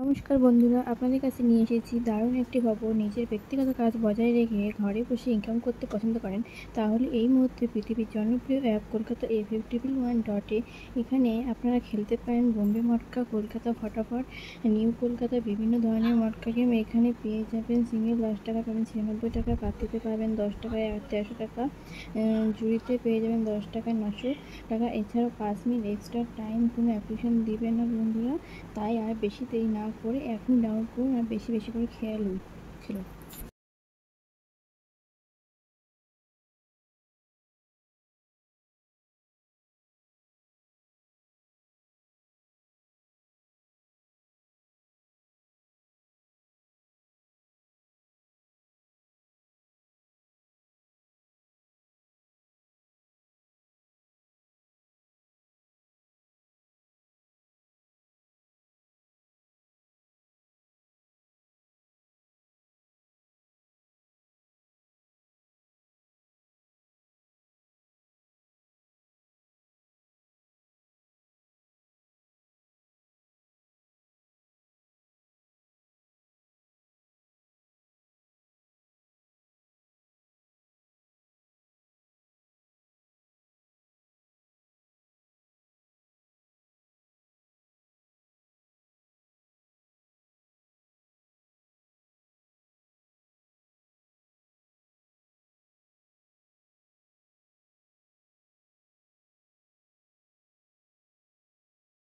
নমস্কার বন্ধুরা, আপনাদের কাছে নিয়ে এসেছি দারুণ একটি খবর। নিজের ব্যক্তিগত কাজ বজায় রেখে ঘরে বসে ইনকাম করতে পছন্দ করেন, তাহলে এই মুহূর্তে পৃথিবীর জনপ্রিয় অ্যাপ কলকাতা F111 এখানে আপনারা খেলতে পারেন বোম্বে মটকা, কলকাতা ফটাফট, নিউ কলকাতা, বিভিন্ন ধরনের মটকা গেম এখানে পেয়ে যাবেন। সিঙ্গেল 10 টাকা পাবেন, 96 টাকা, পাতিতে পাবেন 10 টাকায় 1300 টাকা, জুড়িতে পেয়ে যাবেন 10 টাকায় 900 টাকা। এছাড়াও 5 মিনিট এক্সট্রা টাইম কোনো অ্যাপ্লিকেশন দিবে না বন্ধুরা। তাই আর বেশি দেরি না করে এখন ডাউনলোড করুন আর বেশি বেশি করে খেলুন।